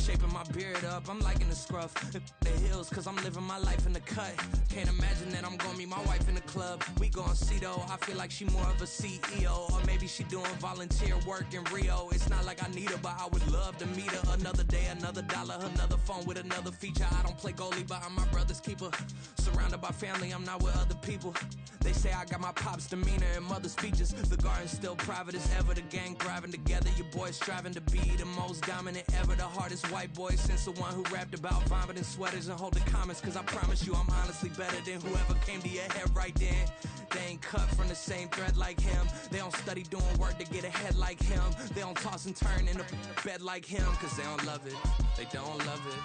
Shaping my beard up, I'm liking the scruff. The hills, cause I'm living my life in the cut. Can't imagine that I'm gonna meet my wife in the club. We gon' see though, I feel like she more of a CEO. Or maybe she doing volunteer work in Rio. It's not like I need her, but I would love to meet her. Another day, another dollar, another phone with another feature. I don't play goalie, but I'm my brother's keeper. Surrounded by family, I'm not with other people. They say I got my pop's demeanor and mother's features. The garden's still private as ever, the gang thriving together. Your boys striving to be the most dominant ever. The hardest white boy since the one who rapped about vomiting sweaters and holding comments. Cause I promise you I'm honestly better than whoever came to your head right then. They ain't cut from the same thread like him. They don't study doing work to get ahead like him. They don't toss and turn in the bed like him. Cause they don't love it, they don't love it.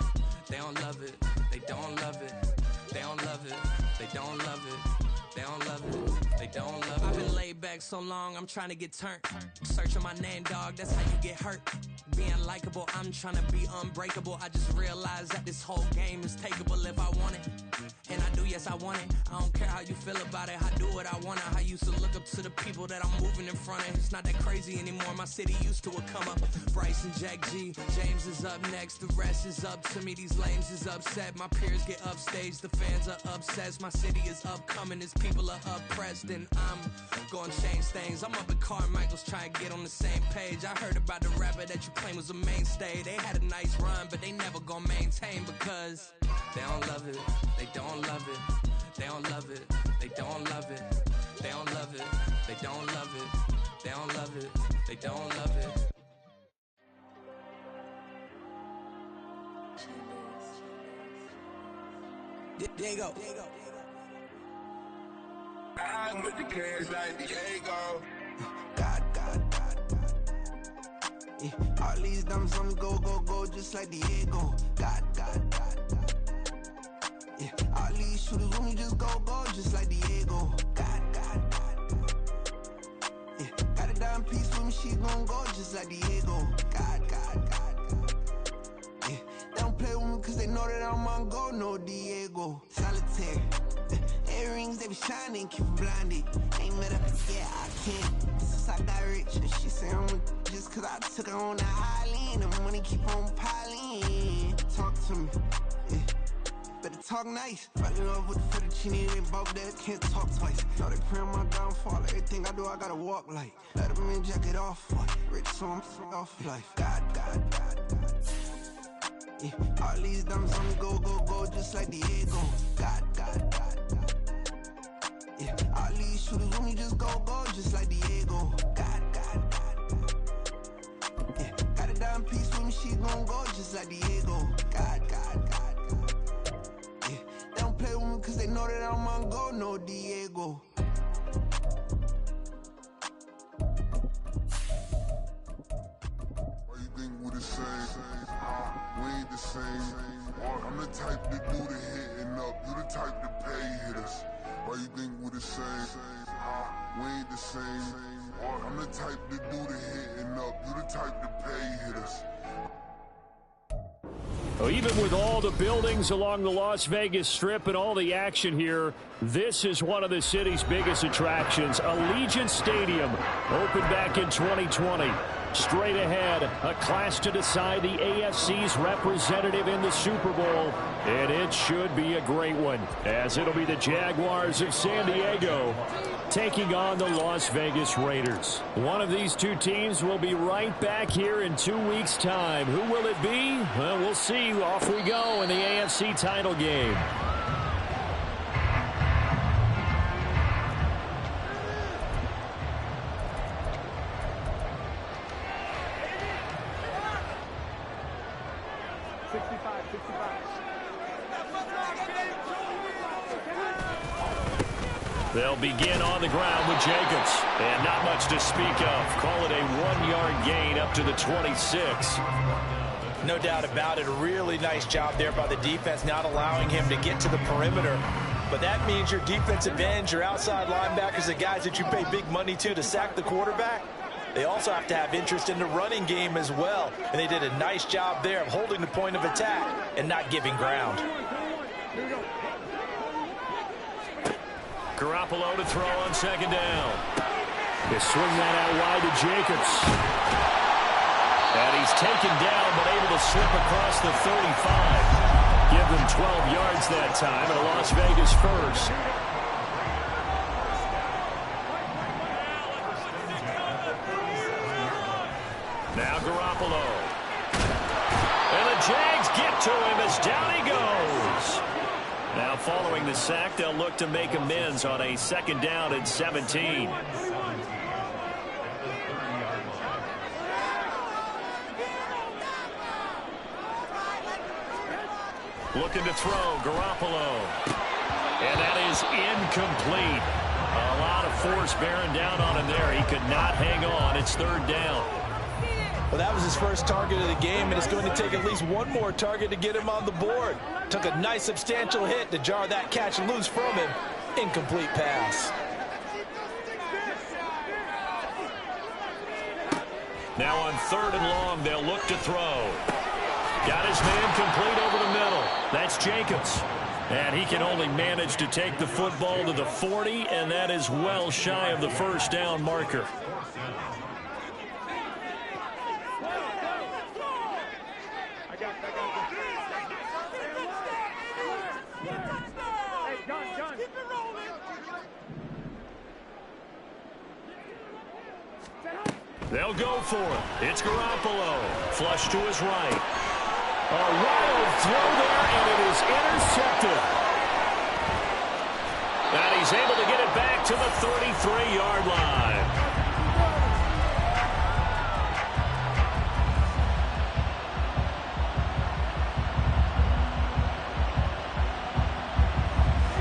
They don't love it, they don't love it. They don't love it, they don't love it. They don't love it, they don't love it. I've been laid back so long, I'm trying to get turned. Searching my name, dog, that's how you get hurt. Being likable, I'm trying to be unbreakable. I just realized that this whole game is takeable if I want it. And I do, yes, I want it. I don't care how you feel about it, I do what I want it. I used to look up to the people that I'm moving in front of. It's not that crazy anymore, my city used to a come up. Bryce and Jack G, James is up next. The rest is up to me, these lames is upset. My peers get upstaged, the fans are obsessed. My city is upcoming, its people are oppressed. And I'm gonna change things. I'm up at Carmichael's trying to get on the same page. I heard about the rapper that you claim was a mainstay. They had a nice run, but they never gonna maintain because they don't love it, they don't love it, they don't love it, they don't love it, they don't love it, they don't love it, they don't love it, they don't love it. Diego. I'm with the cash like Diego. God. Yeah, all these dumps on me go, just like Diego. God. Yeah, all these shooters on me just go, just like Diego. God. Yeah, got a dime piece with me, she gon' go just like Diego. God. Yeah, they don't play with me cause they know that I'm on go, no Diego. Solitaire. Earrings, they be shining, keep blinded. Ain't met up, yeah, I can't. Since I got rich, and she say I'm just cause I took her on the island. The money keep on piling. Talk to me, yeah. Better talk nice. Fucking up with the fettuccine, they both dead, can't talk twice. Know they pray on my downfall, everything I do, I gotta walk like. Let them in, jacket off, rich, so I'm off life. God. Yeah, all these dumps on me go, just like Diego. God. Yeah, all these shooters on me just go, just like Diego. God. Yeah, got a dime piece with me, she gon' go just like Diego. God. Yeah, they don't play with me cause they know that I'm on go, no Diego. Why you think we the same? We ain't the same. I'm the type to do the hitting up, you the type to pay hitters. Why you think we the same? We ain't the same. I'm the type to do the hitting up, you the type to pay hitters. Well, even with all the buildings along the Las Vegas Strip and all the action here, this is one of the city's biggest attractions. Allegiant Stadium opened back in 2020. Straight ahead, a clash to decide the AFC's representative in the Super Bowl. And it should be a great one, as it'll be the Jaguars of San Diego taking on the Las Vegas Raiders. One of these two teams will be right back here in 2 weeks' time. Who will it be? Well, we'll see. Off we go in the AFC title game. They'll begin on the ground with Jacobs. And not much to speak of. Call it a 1-yard gain up to the 26. No doubt about it. A really nice job there by the defense, not allowing him to get to the perimeter. But that means your defensive ends, your outside linebackers, the guys that you pay big money to sack the quarterback, they also have to have interest in the running game as well. And they did a nice job there of holding the point of attack and not giving ground. Garoppolo to throw on second down. They swing that out wide to Jacobs. And he's taken down, but able to slip across the 35. Give them 12 yards that time, and a Las Vegas first. Now Garoppolo. And the Jags get to him as down he goes. Now following the sack, they'll look to make amends on a 2nd down and 17. Looking to throw, Garoppolo. And that is incomplete. A lot of force bearing down on him there. He could not hang on. It's 3rd down. Well, that was his first target of the game, and it's going to take at least one more target to get him on the board. Took a nice substantial hit to jar that catch loose from him. Incomplete pass. Now on 3rd and long, they'll look to throw. Got his man complete over the middle. That's Jacobs. And he can only manage to take the football to the 40, and that is well shy of the 1st down marker. They'll go for it. It's Garoppolo. Flush to his right. A wild throw there, and it is intercepted. And he's able to get it back to the 33-yard line.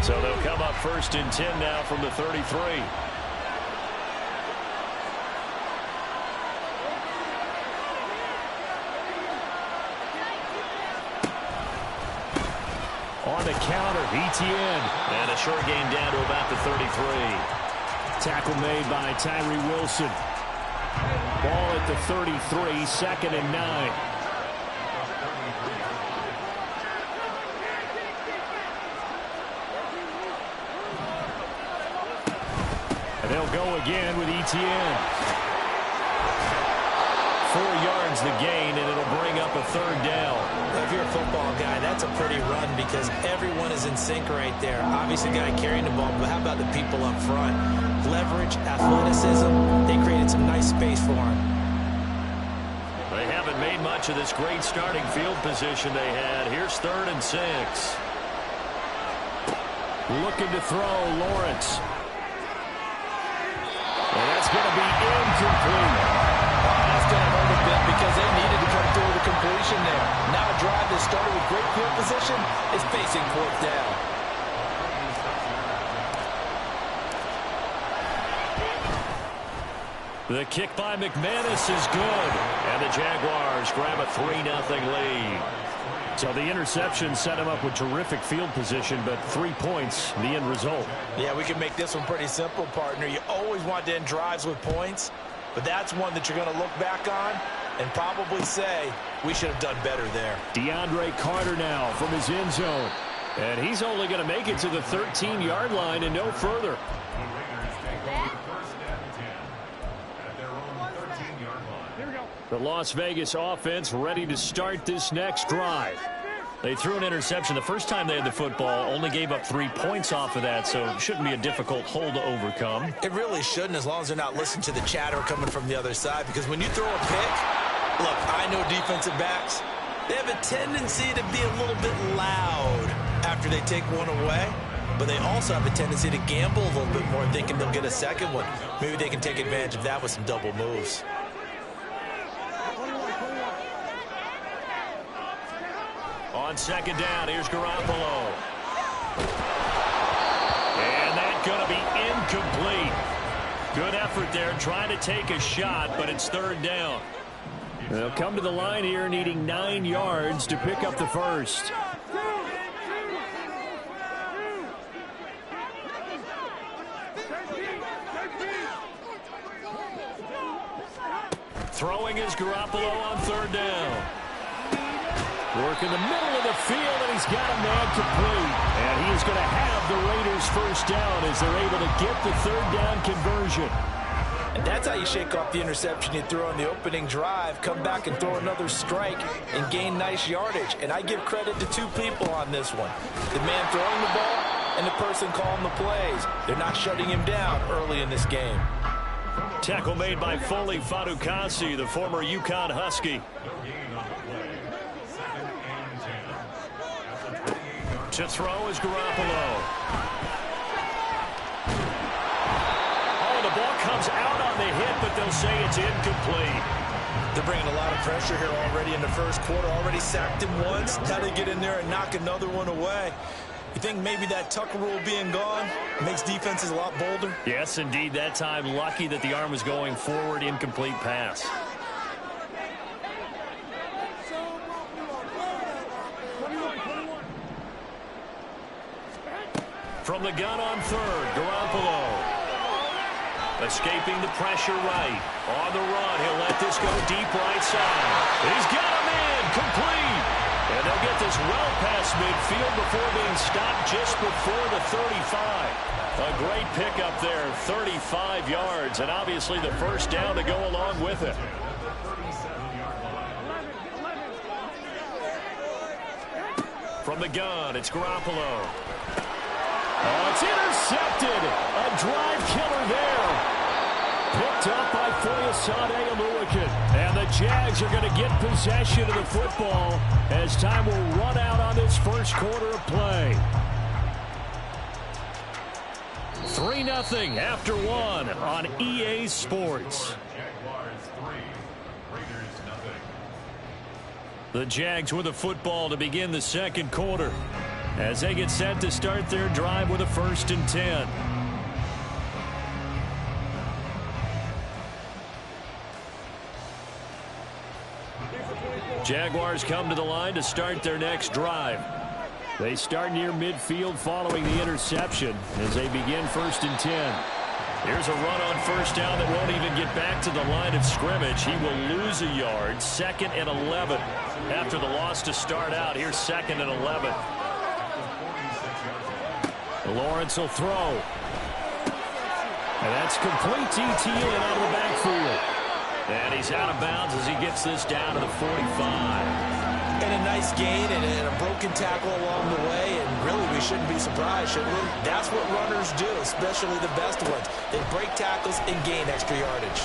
So they'll come up 1st and 10 now from the 33. On the counter, Etienne. And a short gain down to about the 33. Tackle made by Tyree Wilson. Ball at the 33, 2nd and 9. And they'll go again with Etienne. 4 yards the gain, and it'll bring up a 3rd down. If you're a football guy, that's a pretty run because everyone is in sync right there. Obviously, the guy carrying the ball, but how about the people up front? Leverage, athleticism, they created some nice space for him. They haven't made much of this great starting field position they had. Here's 3rd and 6. Looking to throw, Lawrence. And that's going to be incomplete. That's going to hurt a bit because they needed to come through with a completion there. Now a drive that started with great field position is facing 4th down. The kick by McManus is good. And the Jaguars grab a 3-0 lead. So the interception set him up with terrific field position, but 3 points, the end result. Yeah, we can make this one pretty simple, partner. You always want to end drives with points, but that's one that you're going to look back on and probably say, we should have done better there. DeAndre Carter now from his end zone. And he's only going to make it to the 13-yard line and no further. The Las Vegas offense ready to start this next drive. They threw an interception the first time they had the football, only gave up 3 points off of that, so it shouldn't be a difficult hole to overcome. It really shouldn't, as long as they're not listening to the chatter coming from the other side, because when you throw a pick, look, I know defensive backs, they have a tendency to be a little bit loud after they take one away, but they also have a tendency to gamble a little bit more, thinking they'll get a second one. Maybe they can take advantage of that with some double moves. On 2nd down, here's Garoppolo. And that's going to be incomplete. Good effort there, trying to take a shot, but it's 3rd down. They'll come to the line here, needing 9 yards to pick up the first. Throwing is Garoppolo on 3rd down. Work in the middle of the field, and he's got a man complete. And he is going to have the Raiders' first down as they're able to get the 3rd down conversion. And that's how you shake off the interception you threw on the opening drive, come back and throw another strike and gain nice yardage. And I give credit to two people on this one. The man throwing the ball and the person calling the plays. They're not shutting him down early in this game. Tackle made by Foley Fatukasi, the former UConn Husky. To throw is Garoppolo. Oh, the ball comes out on the hit, but they'll say it's incomplete. They're bringing a lot of pressure here already in the first quarter. Already sacked him once. Now they get in there and knock another one away. You think maybe that Tucker rule being gone makes defenses a lot bolder? Yes, indeed. That time, lucky that the arm was going forward. Incomplete pass. From the gun on third, Garoppolo. Escaping the pressure right. On the run, he'll let this go deep right side. He's got him in, complete. And they'll get this well past midfield before being stopped just before the 35. A great pickup there, 35 yards, and obviously the first down to go along with it. From the gun, it's Garoppolo. Oh, it's intercepted. A drive killer there. Picked up by Foyesade Aluakin. And the Jags are going to get possession of the football as time will run out on this first quarter of play. 3-0 after one on EA Sports. The Jags with the football to begin the second quarter as they get set to start their drive with a 1st and 10. Jaguars come to the line to start their next drive. They start near midfield following the interception as they begin 1st and 10. Here's a run on first down that won't even get back to the line of scrimmage. He will lose a yard. 2nd and 11 after the loss to start out. Here's 2nd and 11. Lawrence will throw. And that's complete to Etienne out of the backfield. And he's out of bounds as he gets this down to the 45. And a nice gain and a broken tackle along the way. And really, we shouldn't be surprised, should we? That's what runners do, especially the best ones. They break tackles and gain extra yardage.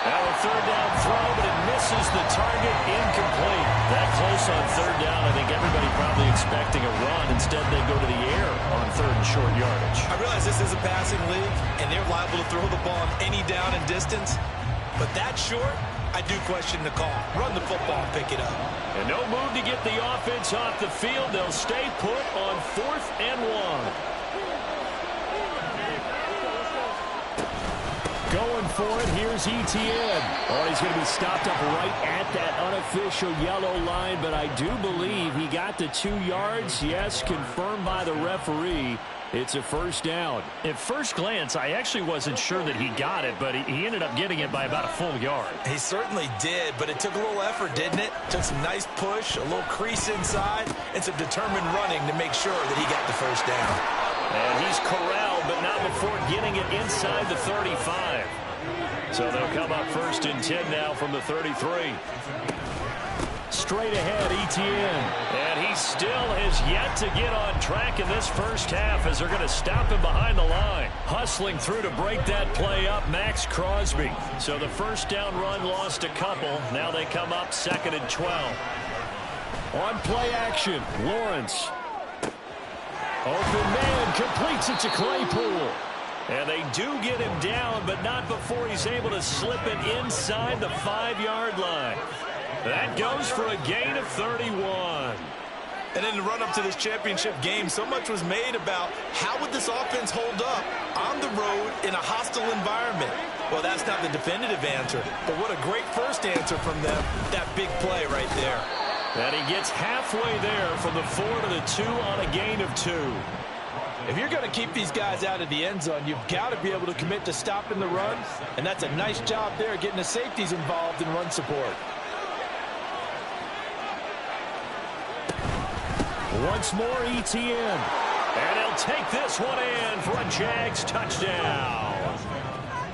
Now a 3rd down throw, but it misses the target. Incomplete. That close on 3rd down. I think everybody probably expecting a run. Instead, they go to the air on 3rd and short yardage. I realize this is a passing league, and they're liable to throw the ball on any down and distance. But that short, I do question the call. Run the football and pick it up. And no move to get the offense off the field. They'll stay put on 4th and 1. Going for it, here's Etienne. Oh, he's going to be stopped up right at that unofficial yellow line, but I do believe he got the 2 yards. Yes, confirmed by the referee. It's a 1st down. At first glance, I actually wasn't sure that he got it, but he ended up getting it by about a full yard. He certainly did, but it took a little effort, didn't it? Took some nice push, a little crease inside, and some determined running to make sure that he got the 1st down. And he's corralled, but not before getting it inside the 35. So they'll come up 1st and 10 now from the 33. Straight ahead, Etienne. And he still has yet to get on track in this first half as they're going to stop him behind the line. Hustling through to break that play up, Max Crosby. So the 1st down run lost a couple. Now they come up 2nd and 12. On play action, Lawrence. Open man, completes it to Claypool. And they do get him down, but not before he's able to slip it inside the 5-yard line. That goes for a gain of 31. And in the run-up to this championship game, so much was made about how would this offense hold up on the road in a hostile environment. Well, that's not the definitive answer, but what a great first answer from them, that big play right there. And he gets halfway there from the 4 to the 2 on a gain of 2. If you're going to keep these guys out of the end zone, you've got to be able to commit to stopping the run, and that's a nice job there getting the safeties involved in run support. Once more, Etienne. And he'll take this one in for a Jags touchdown.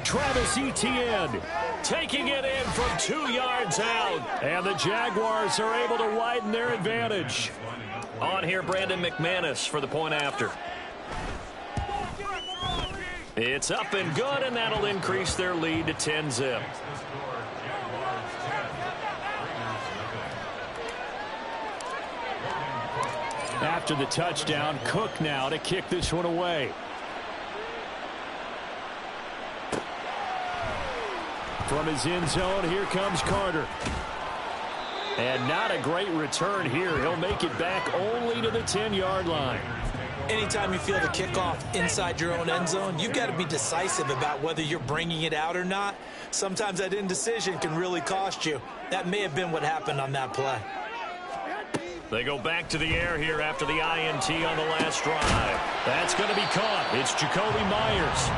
Travis Etienne taking it in from 2 yards out. And the Jaguars are able to widen their advantage. On here, Brandon McManus for the point after. It's up and good, and that'll increase their lead to 10-zip. After the touchdown, Cook now to kick this one away. From his end zone, here comes Carter. And not a great return here. He'll make it back only to the 10-yard line. Anytime you feel the kickoff inside your own end zone, you've got to be decisive about whether you're bringing it out or not. Sometimes that indecision can really cost you. That may have been what happened on that play. They go back to the air here after the INT on the last drive. That's going to be caught. It's Jacoby Myers.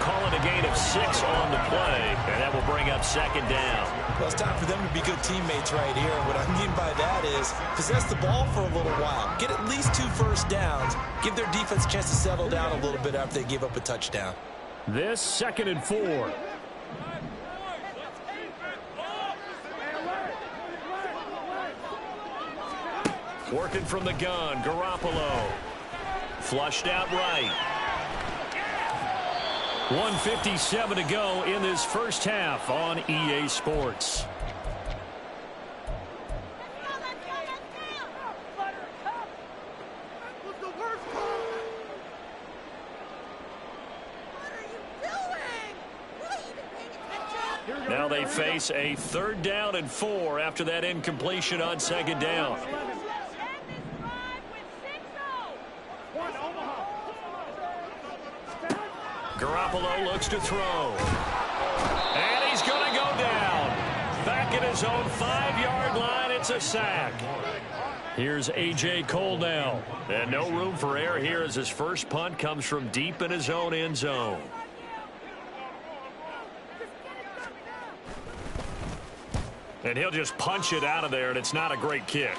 Calling a gain of 6 on the play, and that will bring up second down. Well, it's time for them to be good teammates right here. And what I mean by that is possess the ball for a little while. Get at least 2 first downs. Give their defense a chance to settle down a little bit after they give up a touchdown. This 2nd and 4. Working from the gun, Garoppolo. Flushed out right. 1:57 to go in this first half on EA Sports. Now they face a 3rd down and 4 after that incompletion on 2nd down. Garoppolo looks to throw. And he's going to go down. Back at his own 5-yard line, it's a sack. Here's A.J. Cole now. And no room for error here as his first punt comes from deep in his own end zone. And he'll just punch it out of there, and it's not a great kick.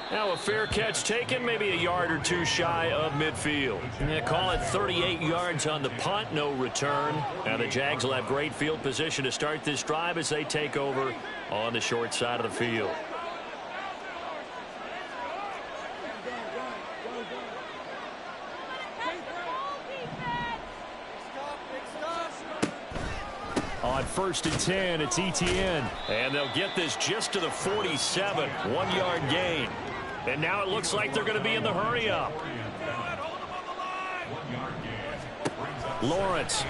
Now a fair catch taken, maybe a yard or 2 shy of midfield. Yeah, call it 38 yards on the punt, no return. Now the Jags will have great field position to start this drive as they take over on the short side of the field. On 1st and 10, it's Etienne. And they'll get this just to the 47, 1-yard gain. And now it looks like they're going to be in the hurry-up. Lawrence.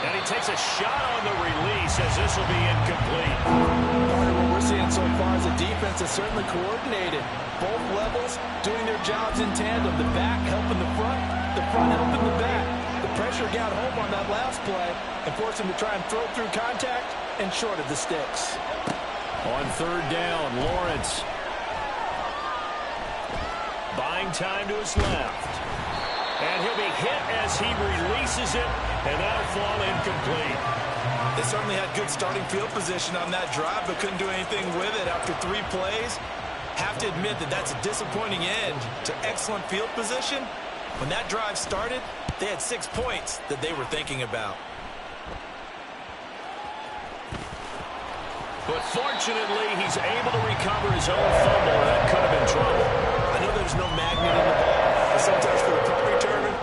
And he takes a shot on the release as this will be incomplete. What we're seeing so far is the defense is certainly coordinated. Both levels doing their jobs in tandem. The back helping the front helping the back. The pressure got home on that last play and forced him to try and throw through contact and short of the sticks. On 3rd down, Lawrence. Buying time to his left. And he'll be hit as he releases it, and that'll fall incomplete. They certainly had good starting field position on that drive, but couldn't do anything with it after 3 plays. Have to admit that that's a disappointing end to excellent field position. When that drive started, they had 6 points that they were thinking about. But fortunately, he's able to recover his own fumble. That could have been trouble. I know there's no magnet in the ball, but sometimes for the punt returner,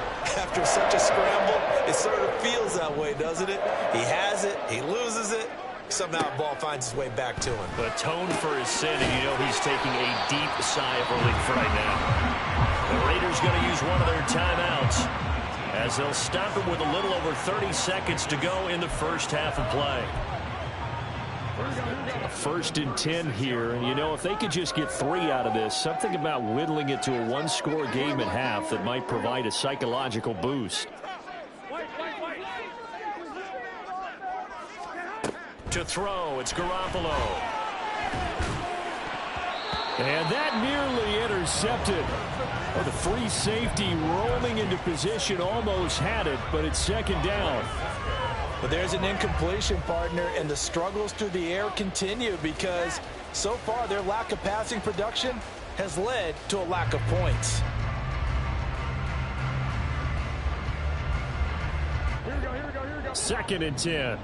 after such a scramble, it sort of feels that way, doesn't it? He has it, he loses it, somehow the ball finds its way back to him. But atoned for his sin, and you know he's taking a deep sigh of relief right now. The Raiders going to use one of their timeouts as they'll stop it with a little over 30 seconds to go in the first half of play. 1st and 10 here, and you know, if they could just get 3 out of this, something about whittling it to a 1-score game at half that might provide a psychological boost. To throw, it's Garoppolo. And that nearly intercepted. Oh, the free safety rolling into position, almost had it, but it's 2nd down. But there's an incompletion, partner, and the struggles through the air continue because so far their lack of passing production has led to a lack of points. 2nd and 10.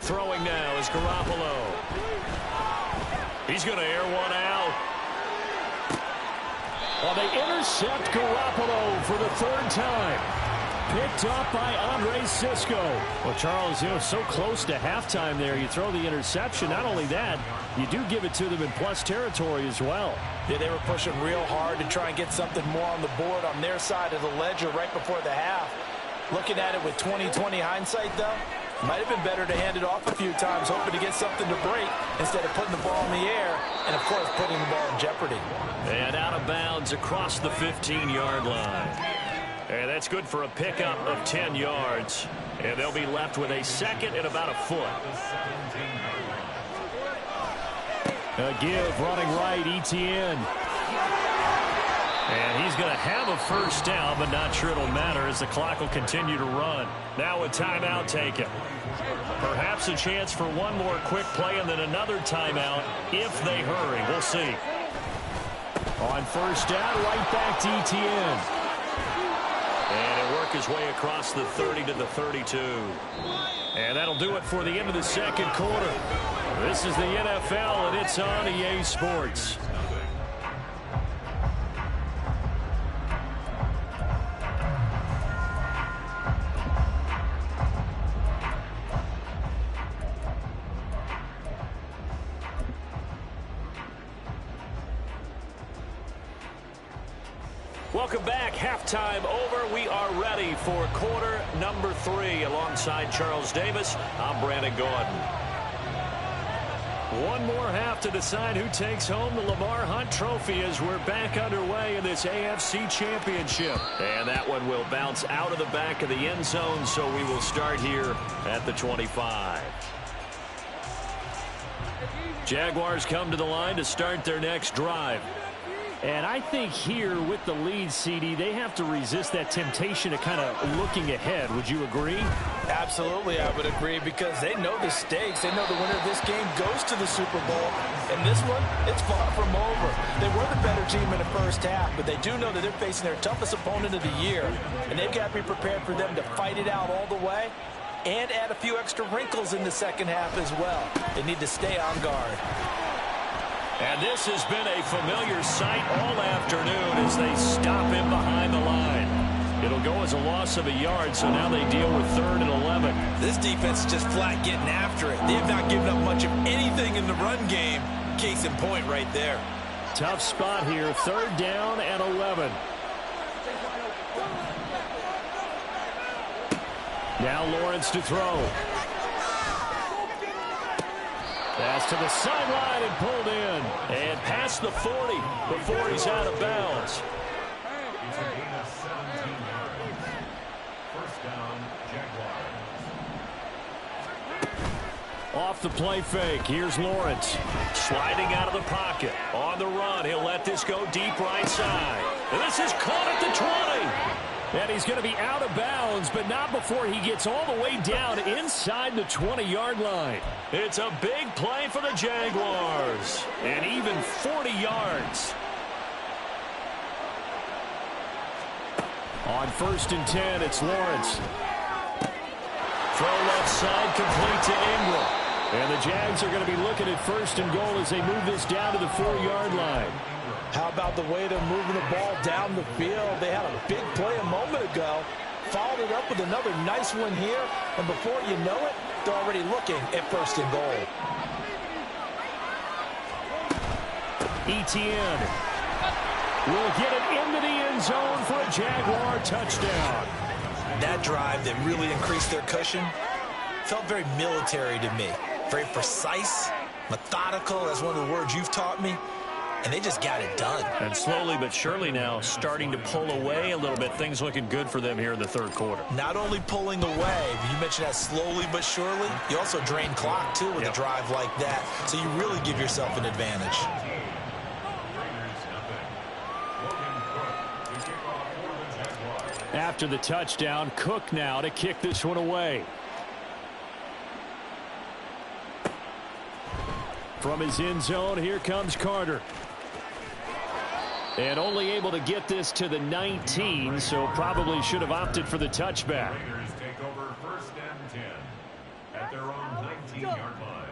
Throwing now is Garoppolo. He's going to air one out. Well, they intercept Garoppolo for the 3rd time. Picked up by Andre Sisco. Well, Charles, so close to halftime there. You throw the interception. Not only that, you do give it to them in plus territory as well. Yeah, they were pushing real hard to try and get something more on the board on their side of the ledger right before the half. Looking at it with 20/20 hindsight, though, might have been better to hand it off a few times, hoping to get something to break instead of putting the ball in the air and, of course, putting the ball in jeopardy. And out of bounds across the 15-yard line. And that's good for a pickup of 10 yards. And they'll be left with a 2nd and about a foot. A give running right, Etienne. And he's going to have a 1st down, but not sure it'll matter as the clock will continue to run. Now a timeout taken. Perhaps a chance for one more quick play and then another timeout if they hurry. We'll see. On 1st down, right back to Etienne. And he'll work his way across the 30 to the 32. And that'll do it for the end of the 2nd quarter. This is the NFL, and it's on EA Sports. Welcome back. Halftime over. We are ready for quarter number 3. Alongside Charles Davis, I'm Brandon Gordon. One more half to decide who takes home the Lamar Hunt Trophy as we're back underway in this AFC Championship. And that one will bounce out of the back of the end zone, so we will start here at the 25. Jaguars come to the line to start their next drive. And I think here with the lead, CD, they have to resist that temptation of kind of looking ahead. Would you agree? Absolutely, I would agree, because they know the stakes. They know the winner of this game goes to the Super Bowl. And this one, it's far from over. They were the better team in the 1st half, but they do know that they're facing their toughest opponent of the year. And they've got to be prepared for them to fight it out all the way and add a few extra wrinkles in the 2nd half as well. They need to stay on guard. And this has been a familiar sight all afternoon as they stop him behind the line. It'll go as a loss of a yard, so now they deal with 3rd and 11. This defense is just flat getting after it. They have not given up much of anything in the run game. Case in point right there. Tough spot here, 3rd down and 11. Now Lawrence to throw. Pass to the sideline and pulled in. And past the 40 before he's out of bounds. Off the play fake. Here's Lawrence. Sliding out of the pocket. On the run. He'll let this go deep right side. And this is caught at the 20. And he's going to be out of bounds, but not before he gets all the way down inside the 20-yard line. It's a big play for the Jaguars. And even 40 yards. On 1st and 10, it's Lawrence. Throw left side, complete to Ingram. And the Jags are going to be looking at 1st and goal as they move this down to the 4-yard line. How about the way they're moving the ball down the field? They had a big play a moment ago. Followed it up with another nice one here. And before you know it, they're already looking at 1st and goal. Etienne will get it into the end zone for a Jaguar touchdown. That drive that really increased their cushion felt very military to me. Very precise, methodical. That's one of the words you've taught me. And they just got it done. And slowly but surely now starting to pull away a little bit. Things looking good for them here in the 3rd quarter. Not only pulling away, you mentioned that slowly but surely. You also drain clock, too, with a drive like that. So you really give yourself an advantage. After the touchdown, Cook now to kick this one away. From his end zone, here comes Carter. And only able to get this to the 19, so probably should have opted for the touchback. Raiders take over 1st and 10 at their own 19-yard line.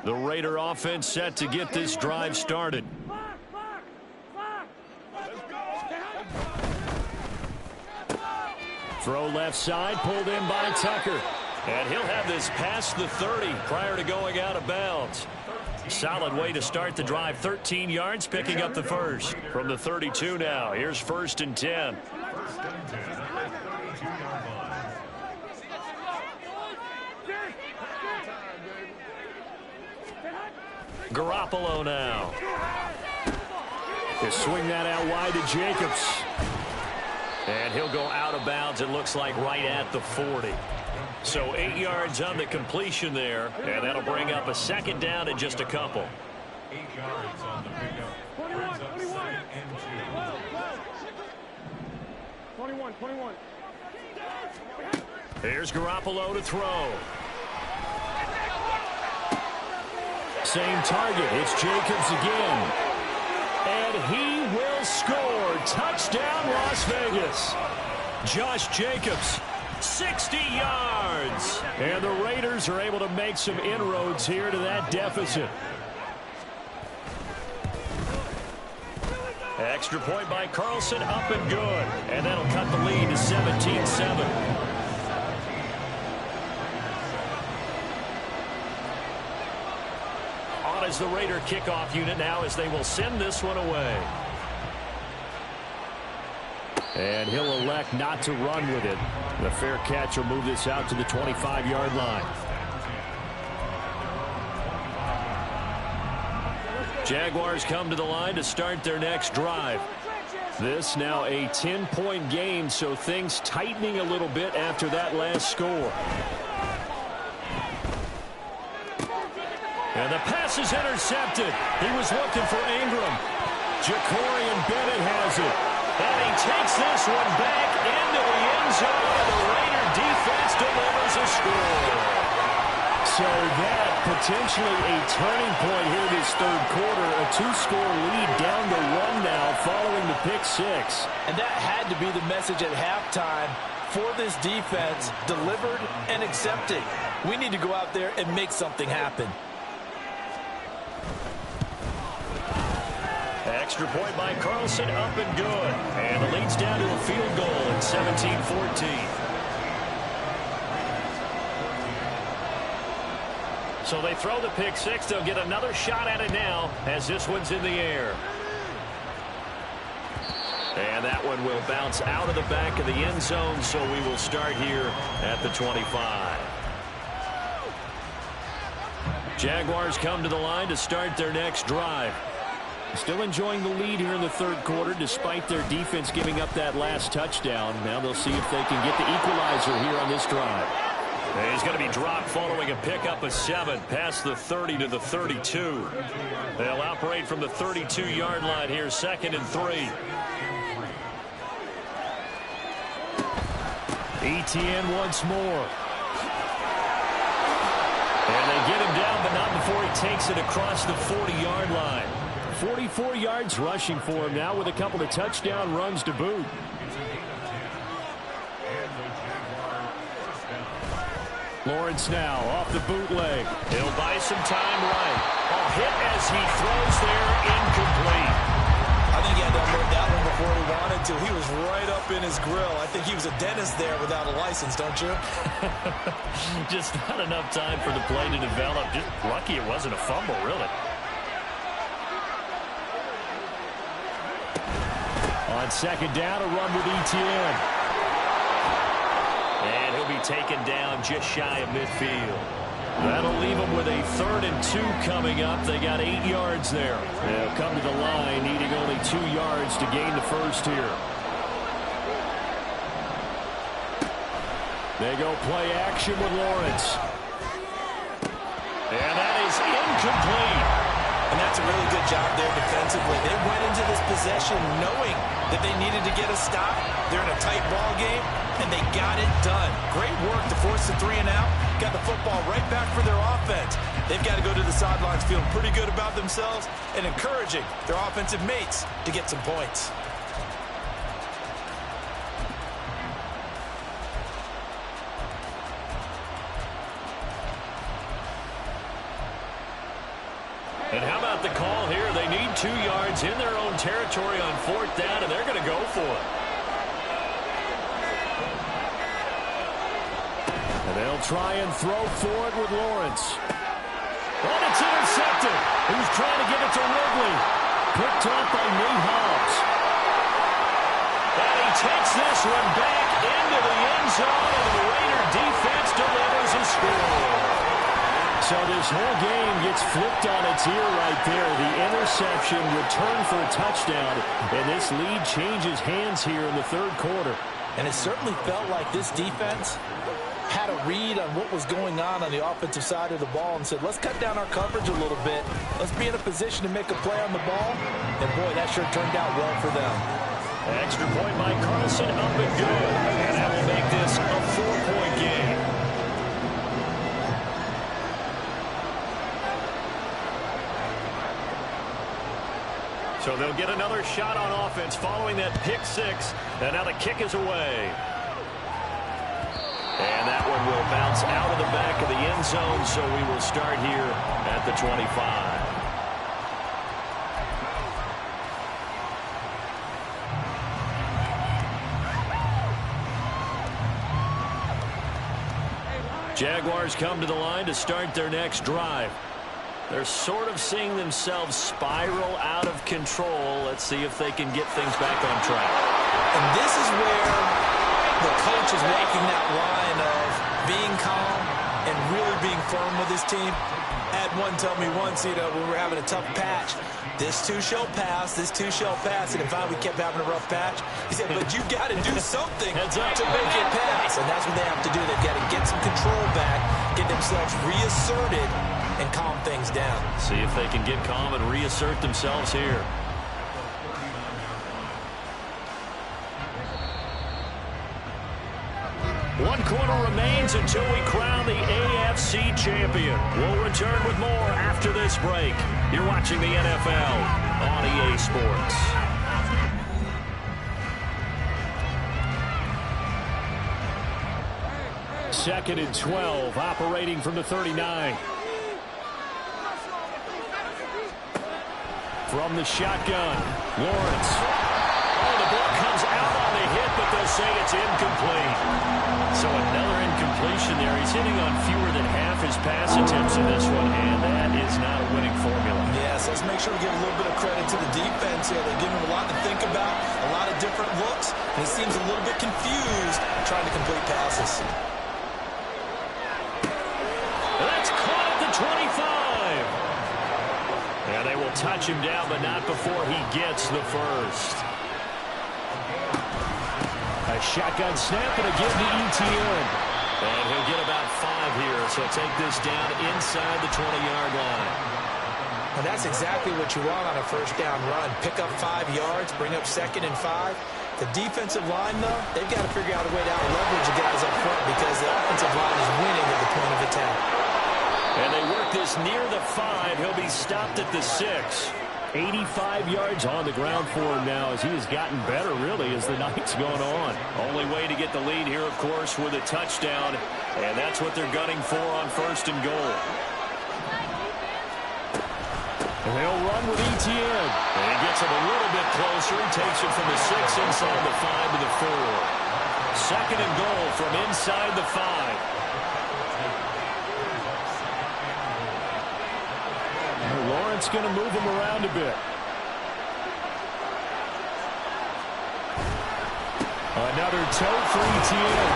The Raider offense set to get this drive started. Throw left side, pulled in by Tucker. And he'll have this past the 30 prior to going out of bounds. Solid way to start the drive. 13 yards, picking up the first. From the 32 now, here's 1st and 10. Garoppolo now. He'll swing that out wide to Jacobs. And he'll go out of bounds, it looks like, right at the 40. So 8 yards on the completion there, and that'll bring up a 2nd down and just a couple. 8 yards on the pickup. 21. Here's Garoppolo to throw. Same target. It's Jacobs again. And he will score. Touchdown, Las Vegas. Josh Jacobs, 60 yards. And the Raiders are able to make some inroads here to that deficit. Extra point by Carlson, up and good. And that'll cut the lead to 17-7. On as the Raider kickoff unit now as they will send this one away. And he'll elect not to run with it. The fair catch will move this out to the 25-yard line. Jaguars come to the line to start their next drive. This now a 10-point game, so things tightening a little bit after that last score. And the pass is intercepted. He was looking for Ingram. Jacorian Bennett has it. And he takes this one back into the end zone. The Raider defense delivers a score. So that potentially a turning point here this 3rd quarter. A 2-score lead down to 1 now following the pick 6. And that had to be the message at halftime for this defense. Delivered and accepted. We need to go out there and make something happen. Extra point by Carlson, up and good. And the lead's down to a field goal at 17-14. So they throw the pick 6. They'll get another shot at it now as this one's in the air. And that one will bounce out of the back of the end zone, so we will start here at the 25. Jaguars come to the line to start their next drive. Still enjoying the lead here in the 3rd quarter despite their defense giving up that last touchdown. Now they'll see if they can get the equalizer here on this drive. And he's going to be dropped following a pickup of 7 past the 30 to the 32. They'll operate from the 32-yard line here, 2nd and 3. Etienne once more. And they get him down, but not before he takes it across the 40-yard line. 44 yards rushing for him now with a couple of touchdown runs to boot. Lawrence now off the bootleg. He'll buy some time right. A hit as he throws there, incomplete. I think he had to unload that one before he wanted to. He was right up in his grill. I think he was a dentist there without a license, don't you? Just not enough time for the play to develop. Just lucky it wasn't a fumble, really. On 2nd down, a run with Etienne. And he'll be taken down just shy of midfield. That'll leave them with a 3rd and 2 coming up. They got 8 yards there. They'll come to the line needing only 2 yards to gain the first here. They go play action with Lawrence. And that is incomplete. And that's a really good job there defensively. They went into this possession knowing that they needed to get a stop. They're in a tight ball game, and they got it done. Great work to force the 3 and out. Got the football right back for their offense. They've got to go to the sidelines feeling pretty good about themselves and encouraging their offensive mates to get some points. And how about the call here? They need 2 yards in their own territory on 4th down, and they're going to go for it. And they'll try and throw forward with Lawrence. And it's intercepted. He was trying to give it to Ridley. Picked off by Nate Hobbs. And he takes this one back into the end zone, and the Raider defense delivers a score. So this whole game gets flipped on its ear right there. The interception, return for a touchdown, and this lead changes hands here in the 3rd quarter. And it certainly felt like this defense had a read on what was going on the offensive side of the ball and said, let's cut down our coverage a little bit. Let's be in a position to make a play on the ball. And, boy, that sure turned out well for them. Extra point by Carlson, up and good. And that will make this a 4-point game. So they'll get another shot on offense following that pick 6. And now the kick is away. And that one will bounce out of the back of the end zone, so we will start here at the 25. Jaguars come to the line to start their next drive. They're sort of seeing themselves spiral out of control. Let's see if they can get things back on track. And this is where the coach is walking that line of being calm and really being firm with his team. Had one tell me once, when we were having a tough patch, this too shall pass, this too shall pass. And if we kept having a rough patch, he said, but you got to do something to make it pass. And that's what they have to do. They've got to get some control back, get themselves reasserted, and calm things down. See if they can get calm and reassert themselves here. One quarter remains until we crown the AFC champion. We'll return with more after this break. You're watching the NFL on EA Sports. Second and 12, operating from the 39. From the shotgun, Lawrence. Oh, the ball comes out on the hit, but they'll say it's incomplete. So another incompletion there. He's hitting on fewer than half his pass attempts in this one, and that is not a winning formula. Yes, let's make sure we give a little bit of credit to the defense here. They're giving him a lot to think about, a lot of different looks, and he seems a little bit confused trying to complete passes. That's caught at the 25. Yeah, they will touch him down, but not before he gets the first. A shotgun snap and a give to ETN. And he'll get about 5 here, so take this down inside the 20-yard line. And that's exactly what you want on a first down run. Pick up 5 yards, bring up 2nd and 5. The defensive line, though, they've got to figure out a way to out-leverage the guys up front because the offensive line is winning at the point of attack. And they work this near the 5. He'll be stopped at the 6. 85 yards on the ground for him now as he has gotten better, really, as the night's gone on. Only way to get the lead here, of course, with a touchdown. And that's what they're gunning for on 1st and goal. And they'll run with ETN. And he gets him a little bit closer. He takes it from the 6 inside the 5 to the 4. 2nd and goal from inside the 5. Lawrence going to move him around a bit. Another toe for ETN.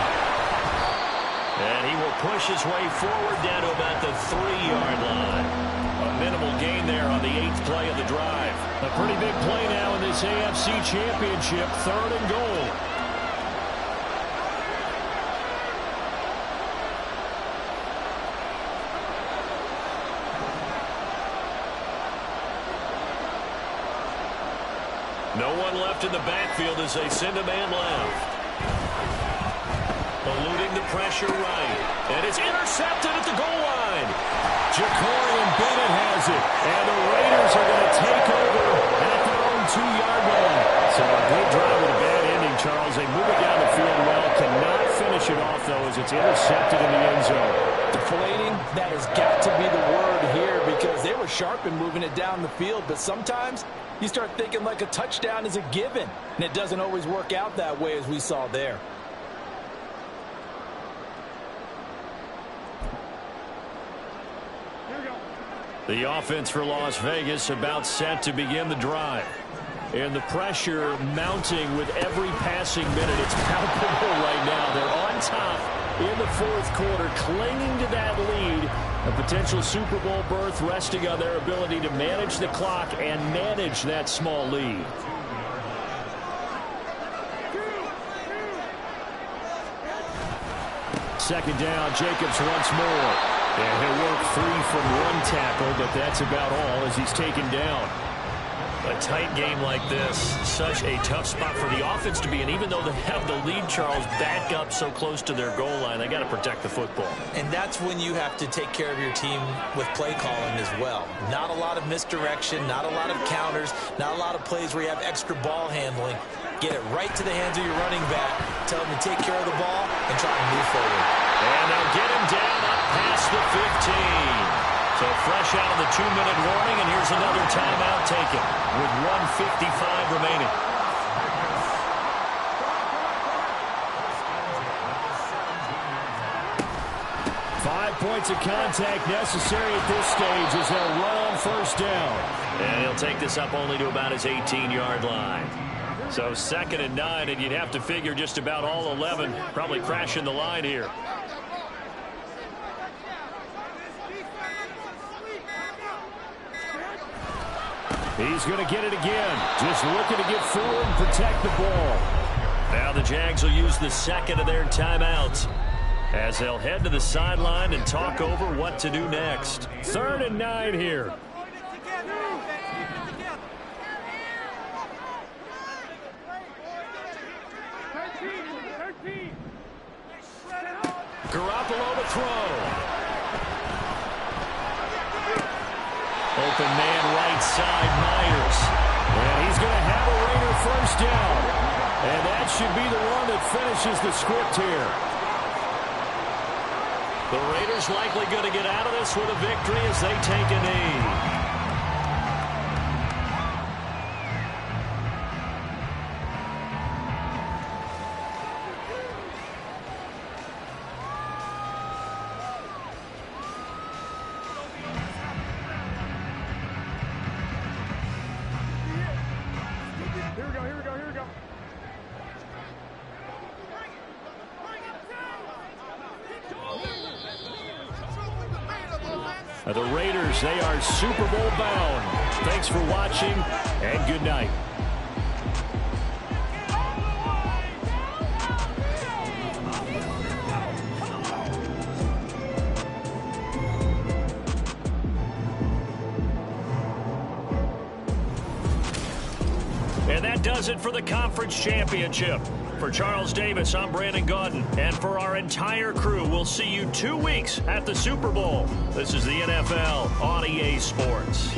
And he will push his way forward down to about the 3-yard line. A minimal gain there on the 8th play of the drive. A pretty big play now in this AFC Championship. 3rd and goal. No one left in the backfield as they send a man left. Eluding the pressure right. And it's intercepted at the goal line. Ja'Cory Bennett has it. And the Raiders are going to take over at their own 2-yard line. So a good drive with a bad ending, Charles. They move it down the field well. Cannot finish it off, though, as it's intercepted in the end zone. Deflating, that has got to be the word here because they were sharp in moving it down the field. But sometimes you start thinking like a touchdown is a given. And it doesn't always work out that way as we saw there. The offense for Las Vegas about set to begin the drive. And the pressure mounting with every passing minute. It's palpable right now. They're on top in the fourth quarter, clinging to that lead. A potential Super Bowl berth resting on their ability to manage the clock and manage that small lead. Second down, Jacobs once more. And he'll work 3 from 1 tackle, but that's about all as he's taken down. A tight game like this, such a tough spot for the offense to be in. Even though they have the lead, Charles, back up so close to their goal line, they got to protect the football. And that's when you have to take care of your team with play calling as well. Not a lot of misdirection, not a lot of counters, not a lot of plays where you have extra ball handling. Get it right to the hands of your running back. Tell him to take care of the ball and try and move forward. And they'll get him down up past the 15. So fresh out of the 2-minute warning, and here's another timeout taken with 1:55 remaining. Five points of contact necessary at this stage as they'll run on first down. And he'll take this up only to about his 18-yard line. So 2nd and 9, and you'd have to figure just about all 11 probably crashing the line here. He's going to get it again. Just looking to get forward and protect the ball. Now the Jags will use the 2nd of their timeouts as they'll head to the sideline and talk over what to do next. 3rd and 9 here. Garoppolo to throw. Open man right side, Myers. And he's going to have a Raider first down. And that should be the one that finishes the script here. The Raiders likely going to get out of this with a victory as they take a knee. The Raiders, they are Super Bowl bound. Thanks for watching, and good night. And that does it for the conference championship. For Charles Davis, I'm Brandon Gaudin. And for our entire crew, we'll see you 2 weeks at the Super Bowl. This is the NFL on EA Sports.